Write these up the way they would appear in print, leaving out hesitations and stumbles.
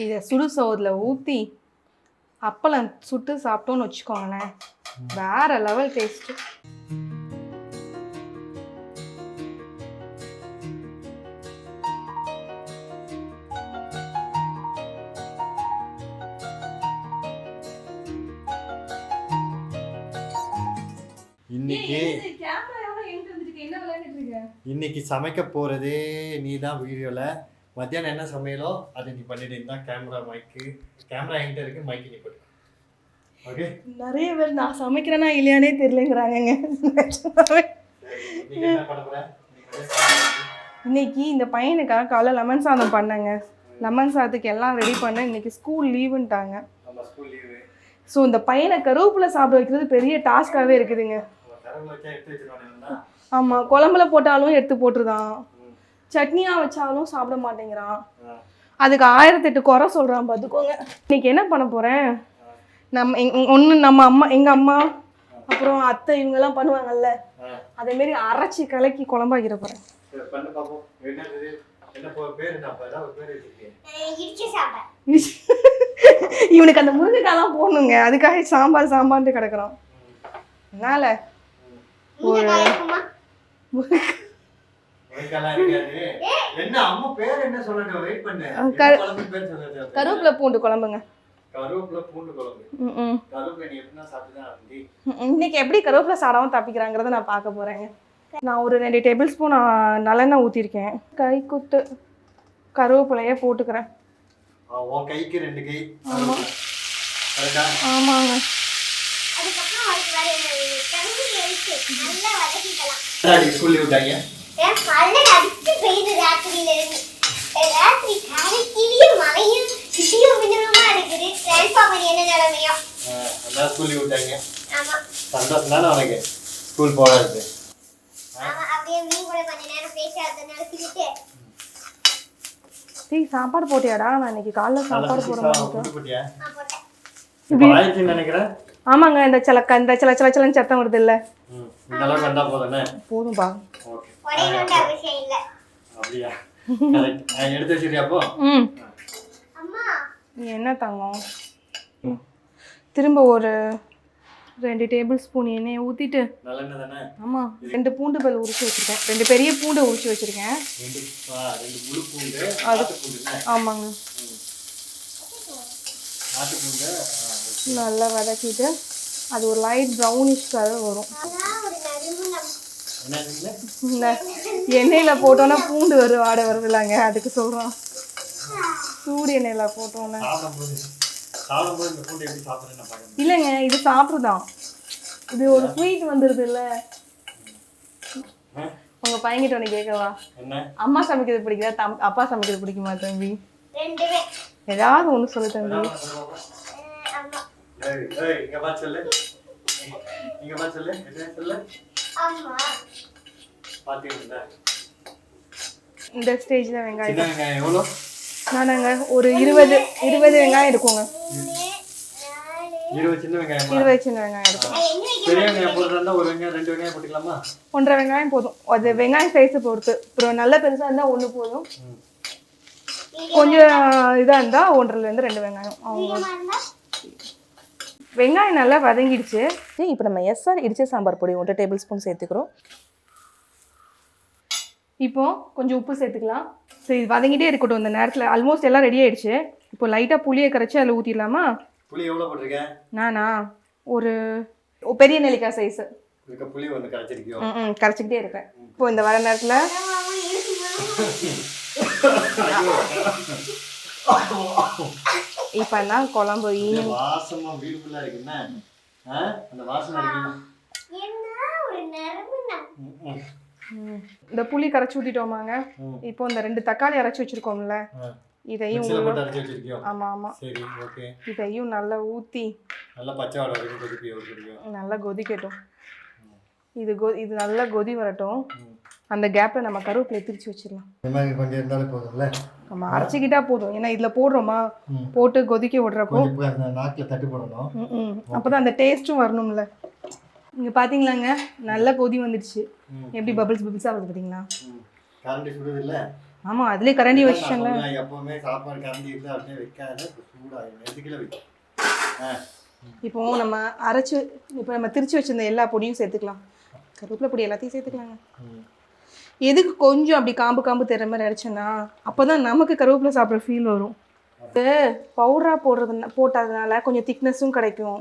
இதை சுடு சோறுல ஊற்றி அப்பளம் சுட்டு சாப்பிட்டோன்னு வச்சுக்கோங்களேன், வேற லெவல் டேஸ்ட். இன்னைக்கு சமைக்க போறதே நீ தான் வீடியோல. மத்தியானம் என்ன சமையலோ அதை நீ பண்ணிட்டு இருந்தா கேமரா என்கிட்ட இருக்கு, மைக்கு நீ போட்டு. ஓகே, நிறைய பேர் நான் சமைக்கிறேன்னா இல்லையானே தெரியலங்கிறாங்க. இன்னைக்கு இந்த பையனுக்காக காலைல லெமன் சாதம் பண்ணேங்க. லெமன் சாதத்துக்கு எல்லாம் ரெடி பண்ணேன். இன்னைக்கு ஸ்கூல் லீவுன்ட்டாங்க. ஸோ இந்த பையனை கருவேப்பிலை சாப்பிட வைக்கிறது பெரிய டாஸ்காகவே இருக்குதுங்க. ஆமாம், குழம்புல போட்டாலும் எடுத்து போட்டுருதான், சட்னியாக வச்சாலும் சாப்பிட மாட்டேங்கிறான். அதுக்கு 1008 குறை சொல்கிறான் பார்த்துக்கோங்க. இன்னைக்கு என்ன பண்ண போகிறேன், நம்ம அம்மா, எங்கள் அம்மா அப்புறம் அத்தை இவங்கெல்லாம் பண்ணுவாங்கல்ல, அதேமாரி அரைச்சி கலக்கி குழம்பாக்கிற போகிறேன். இவனுக்கு அந்த முருங்கைக்காய்லாம் போடணுங்க, அதுக்காக சாம்பார்ன்ட்டு கிடக்குறான். அதனால ஒரு கருவேப்பிலை பூண்டு குழம்புங்க. இன்னைக்கு எப்படி கருவேப்பிலை சாடாம தப்பிக்கிறாங்கிறத நான் பார்க்க போறேங்க. நான் ஒரு 2 டேபிள் ஸ்பூன் நல்லெண்ணெய் ஊற்றிருக்கேன். கை குத்து கருவேப்பிலையே போட்டுக்கிறேன். ஆமாங்க. சாப்பாடு போட்டியாடா? நான் இன்னைக்கு காலைல சாப்பாடு போடுறேன். ஆமாங்க, இந்த சலச்சலன்னு சத்தம் வருது இல்ல, போதும்பா. என்ன தங்கம், திரும்ப ஒரு 2 டேபிள் ஸ்பூன் எண்ணெயை ஊற்றிட்டு, ஆமாம் 2 பூண்டு பல் உரிச்சு வச்சுருக்கேன், 2 பெரிய பூண்டு உரிச்சு வச்சுருக்கேன். ஆமாங்க, நல்லா வதக்கிட்டு அது ஒரு லைட் ப்ரௌனிஷ் கலர் வரும். எண்ணெயில் போட்டோன்னா பூண்டு வாடை வருது இல்லைங்க, அதுக்கு சொல்கிறோம். சூடு எண்ணெயில் போட்டோன்னா இல்லைங்க, இது சாப்பிட்றதான், இது ஒரு ஸ்வீட் வந்துடுது இல்லை. உங்கள் பையன்கிட்ட ஒன்று கேட்கவா, அம்மா சமைக்கிறது பிடிக்குதா அப்பா சமைக்கிறது பிடிக்குமா தம்பி? ஏதாவது ஒன்று சொல்லு தம்பி. இந்த ஸ்டேஜ்ல வெங்காயம் நானாங்க ஒரு 20 வெங்காயம் இருக்குங்க. 20 சின்ன வெங்காயம் இருக்கும். 1.5 வெங்காயம் போதும். அது வெங்காயம் சைஸை பொறுத்து. அப்புறம் நல்ல பெருசா இருந்தா 1 போதும், கொஞ்சம் இதா இருந்தா 1.5 2 வெங்காயம். வெங்காயம் நல்லா வதங்கிடுச்சு. இப்போ நம்ம SR இடிச்ச சாம்பார் பொடி 1 டேபிள் ஸ்பூன் சேர்த்துக்கிறோம். இப்போ கொஞ்சம் உப்பு சேர்த்துக்கலாம். சரி, இது வதங்கிட்டே இருக்கட்டும். இந்த நேரத்தில் ஆல்மோஸ்ட் எல்லாம் ரெடி ஆயிடுச்சு. இப்போ லைட்டாக புளியை கரைச்சி அதில் ஊற்றிடலாமா? புளி எவ்வளோ போட்டிருக்கேன் நானா? ஒரு பெரிய நெல்லிக்காய் சைஸ் புளி ஒன்று கரைச்சிருக்கோம். கரைச்சிக்கிட்டே இருக்கேன். இப்போ இந்த வர நேரத்தில் இப்பெல்லாம் குழம்பு வாசமா பியூட்டிஃபுல்லா இருக்குன்னா அந்த வாசனை இந்த புளி கரைச்சி ஊத்திட்டோமாங்க. இப்போ இந்த 2 தக்காளி அரைச்சி வச்சிருக்கோம்ல, இதையும் ஆமா ஆமா இதையும் நல்லா ஊத்தி நல்லா பச்சை வாடை வரைக்கும் நல்லா கொதிக்கட்டும். இது நல்லா கொதி வரட்டும். அந்த கேப்ல நம்ம கருவேப்பிலை திரிச்சு வச்சிடலாம். கொஞ்சம் இருந்தாலும் போதும்ல, நம்ம அரைச்சிக்கிட்டா போதும். ஏன்னா இதுல போடுறோமா, போட்டு கொதிக்க விடுறப்போ நாக்கில் தட்டி போடணும். அப்பதான் அந்த டேஸ்ட்டும் வரணும்ல. இங்க பாத்தீங்களாங்க, நல்லா கொதி வந்துடுச்சு. எப்படி பபிள்ஸா வருது பாத்தீங்களா? ஆமாம் அதுலேயே கரண்டி வச்சிட்டாங்க. எப்பவுமே சாப்பாடு கரண்டி இருந்தால் அப்படியே வைக்காத சூடாகும். 2 கிலோ வைக்கும். இப்போ நம்ம அரைச்சி இப்போ நம்ம திரிச்சு வச்சிருந்த எல்லா பொடியும் சேர்த்துக்கலாம். கருவேப்பிலை பொடி எல்லாத்தையும் சேர்த்துக்கலாங்க. எதுக்கு கொஞ்சம் அப்படி காம்பு காம்பு தர்ற மாதிரி அரைச்சேன்னா அப்போ தான் நமக்கு கருவேப்பிலை சாப்பிட்ற ஃபீல் வரும். பவுடராக போட்டதுனால கொஞ்சம் திக்னஸும் கிடைக்கும்.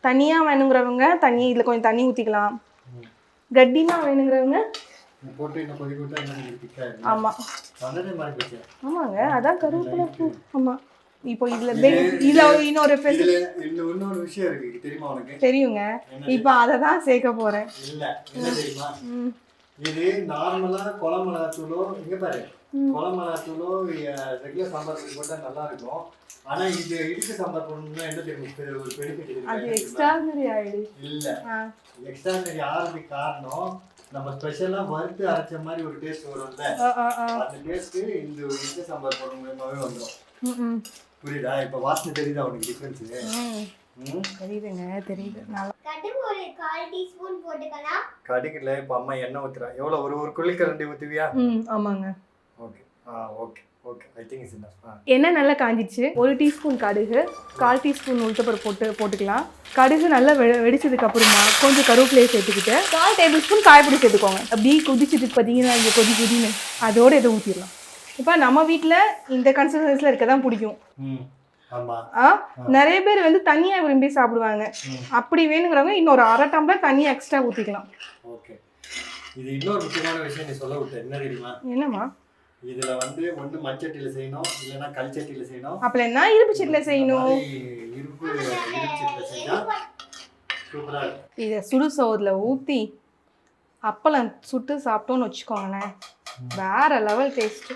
தனியாக வேணுங்கிறவங்க தண்ணி இதில் கொஞ்சம் தண்ணி ஊற்றிக்கலாம். கட்டினா வேணுங்கிறவங்க ஆமாம் ஆமாங்க அதான் கருவேப்பிலை பூ. ஆமாம் இப்போ இதில் இன்னொரு விஷயம் இருக்கு தெரியுமா உனக்கு? தெரியுங்க. இப்போ அதை தான் சேர்க்க போகிறேன். இது நார்மலா குழம்பு மிளகாத்தூளோ இங்க பாரு குழம்பு மிளகாத்தூளோ ரெகுலர் சாம்பார் போட்டா நல்லா இருக்கும். ஆனா இது இடிச்ச சாம்பார் போடணும்னா என்ன தெரியும் ஒரு பெனிஃபிட் அது எக்ஸ்ட்ரானரி ஆயிடு இல்ல. எக்ஸ்ட்ரானரி ஆறதுக்கு காரணம் நம்ம ஸ்பெஷலா வறுத்து அரைச்ச மாதிரி ஒரு டேஸ்ட் வரும்ல. அந்த டேஸ்ட் இந்த இடிச்ச சாம்பார் போடுற மூலமாவே வந்துடும். புரியுதா? இப்ப வாசனை தெரியுதா உனக்கு டிஃபரன்ஸ்? தெரியுதுங்க தெரியுது. கடுகு ஒரு 1/4 டீஸ்பூன் போட்டுக்கலாம். கடுகுல இப்ப அம்மா எண்ணெய் ஊத்துறா. எவ்வளவு ஒரு குழிக்கரண்டி ஊத்துவியா? ஆமாங்க. Okay okay okay I think is enough. எண்ணெய் நல்லா காஞ்சிடுச்சு. 1 டீஸ்பூன் கடுகு, 1/4 டீஸ்பூன் உளுத்தப்பருப்பு போட்டுக்கலாம். கடுகு நல்லா வெடிச்சதுக்கு அப்புறமா கொஞ்சம் கருவேப்பிலையை சேர்த்துக்கிட்டு 4 டேபிள் ஸ்பூன் காய்பொடி சேர்த்துக்கோங்க. அப்படியே கொதிச்சுட்டு பார்த்தீங்கன்னா இங்கே கொதின்னு அதோட இதை ஊற்றிடலாம். இப்போ நம்ம வீட்டில் இந்த கன்சிஸ்டன்சியில் இருக்க தான் பிடிக்கும். நிறைய பேர் வந்து தண்ணியா விரும்பி சாப்பிடுவாங்க. அப்படி வேணுங்கிறவங்க இன்னொரு 1/2 டம்ளர் தண்ணி எக்ஸ்ட்ரா ஊற்றிக்கலாம். ஓகே. இது இன்னொரு முக்கியமான விஷயம் நீ சொல்ல விட்ட என்ன தெரியுமா? என்னம்மா? இதுல வந்து ஒண்ணு மண்சட்டியில செய்யணும் இல்லனா கல் சட்டியில செய்யணும். அப்பல என்ன இருப்பு சட்டியில செய்யணும். இருப்பு சட்டியில செஞ்சா சூப்பரா இருக்கும். இத சுடு சோறுல ஊத்தி அப்பளம் சுட்டு சாப்பிட்டோம்னு வச்சுக்கோங்களேன் வேற லெவல் டேஸ்ட்.